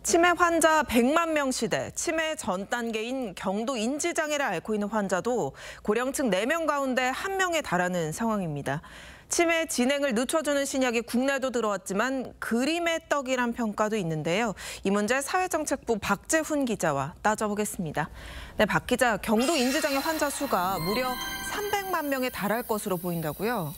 치매 환자 100만 명 시대, 치매 전 단계인 경도 인지장애를 앓고 있는 환자도 고령층 4명 가운데 1명에 달하는 상황입니다. 치매 진행을 늦춰주는 신약이 국내도 들어왔지만 그림의 떡이란 평가도 있는데요. 이 문제 사회정책부 박재훈 기자와 따져보겠습니다. 네, 박 기자, 경도 인지장애 환자 수가 무려 300만 명에 달할 것으로 보인다고요?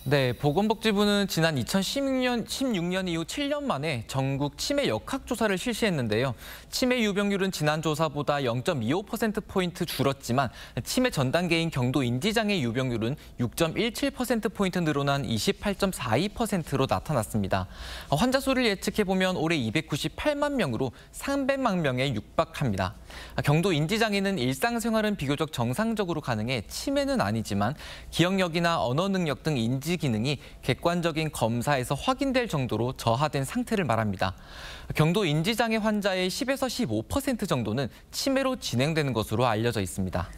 네, 보건복지부는 지난 2016년 이후 7년 만에 전국 치매 역학조사를 실시했는데요. 치매 유병률은 지난 조사보다 0.25%포인트 줄었지만 치매 전 단계인 경도 인지장애 유병률은 6.17%포인트 늘어난 28.42%로 나타났습니다. 환자 수를 예측해보면 올해 298만 명으로 300만 명에 육박합니다. 경도 인지장애는 일상생활은 비교적 정상적으로 가능해 치매는 아니지만 기억력이나 언어 능력 등 인지 기능이 객관적인 검사에서 확인될 정도로 저하된 상태를 말합니다. 경도 인지장애 환자의 10에서 15% 정도는 치매로 진행되는 것으로 알려져 있습니다.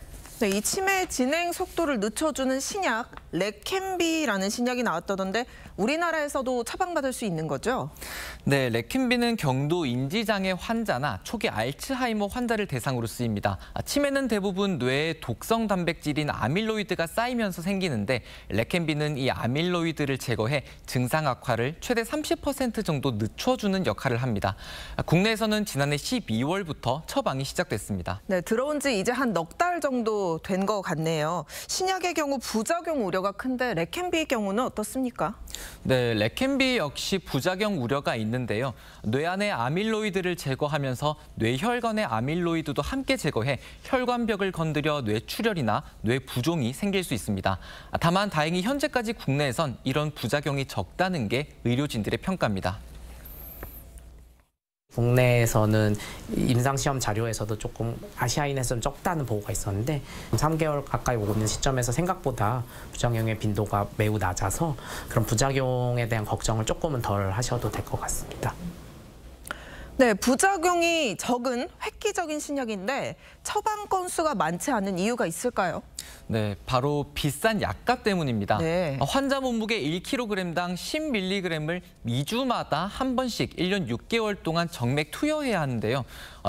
네, 이 치매 진행 속도를 늦춰주는 신약 레켐비라는 신약이 나왔다던데 우리나라에서도 처방받을 수 있는 거죠? 네, 레켐비는 경도 인지장애 환자나 초기 알츠하이머 환자를 대상으로 쓰입니다. 치매는 대부분 뇌에 독성 단백질인 아밀로이드가 쌓이면서 생기는데 레켐비는 이 아밀로이드를 제거해 증상 악화를 최대 30% 정도 늦춰주는 역할을 합니다. 국내에서는 지난해 12월부터 처방이 시작됐습니다. 네, 들어온 지 이제 한 넉 달 정도 된 것 같네요. 신약의 경우 부작용 우려가 큰데 레켐비의 경우는 어떻습니까? 네, 레켐비 역시 부작용 우려가 있는데요. 뇌 안의 아밀로이드를 제거하면서 뇌혈관의 아밀로이드도 함께 제거해 혈관벽을 건드려 뇌출혈이나 뇌부종이 생길 수 있습니다. 다만 다행히 현재까지 국내에선 이런 부작용이 적다는 게 의료진들의 평가입니다. 국내에서는 임상시험 자료에서도 조금 아시아인에서는 적다는 보고가 있었는데 3개월 가까이 오고 있는 시점에서 생각보다 부작용의 빈도가 매우 낮아서 그런 부작용에 대한 걱정을 조금은 덜 하셔도 될 것 같습니다. 네, 부작용이 적은 획기적인 신약인데 처방 건수가 많지 않은 이유가 있을까요? 네, 바로 비싼 약값 때문입니다. 네. 환자 몸무게 1kg당 10mg을 2주마다 한 번씩 1년 6개월 동안 정맥 투여해야 하는데요.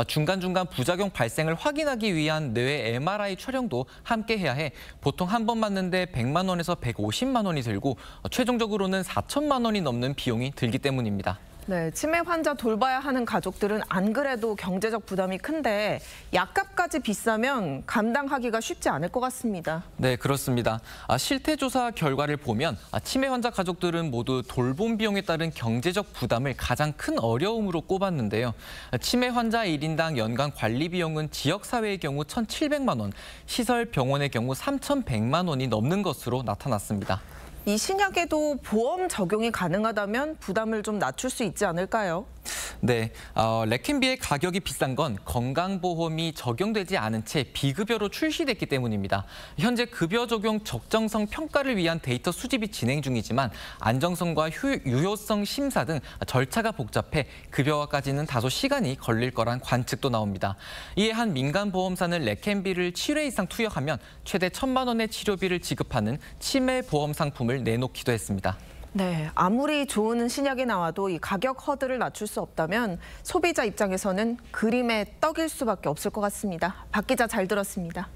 중간중간 부작용 발생을 확인하기 위한 뇌 MRI 촬영도 함께 해야 해 보통 한 번 맞는데 100만 원에서 150만 원이 들고 최종적으로는 4천만 원이 넘는 비용이 들기 때문입니다. 네, 치매 환자 돌봐야 하는 가족들은 안 그래도 경제적 부담이 큰데 약값까지 비싸면 감당하기가 쉽지 않을 것 같습니다. 네, 그렇습니다. 실태조사 결과를 보면 치매 환자 가족들은 모두 돌봄 비용에 따른 경제적 부담을 가장 큰 어려움으로 꼽았는데요. 치매 환자 1인당 연간 관리 비용은 지역사회의 경우 1,700만 원, 시설 병원의 경우 3,100만 원이 넘는 것으로 나타났습니다. 이 신약에도 보험 적용이 가능하다면 부담을 좀 낮출 수 있지 않을까요? 네, 레켐비의 가격이 비싼 건 건강보험이 적용되지 않은 채 비급여로 출시됐기 때문입니다. 현재 급여 적용 적정성 평가를 위한 데이터 수집이 진행 중이지만 안정성과 유효성 심사 등 절차가 복잡해 급여화까지는 다소 시간이 걸릴 거란 관측도 나옵니다. 이에 한 민간보험사는 레켐비를 7회 이상 투여하면 최대 1,000만 원의 치료비를 지급하는 치매 보험 상품을 내놓기도 했습니다. 네, 아무리 좋은 신약이 나와도 이 가격 허들을 낮출 수 없다면 소비자 입장에서는 그림의 떡일 수밖에 없을 것 같습니다. 박 기자 잘 들었습니다.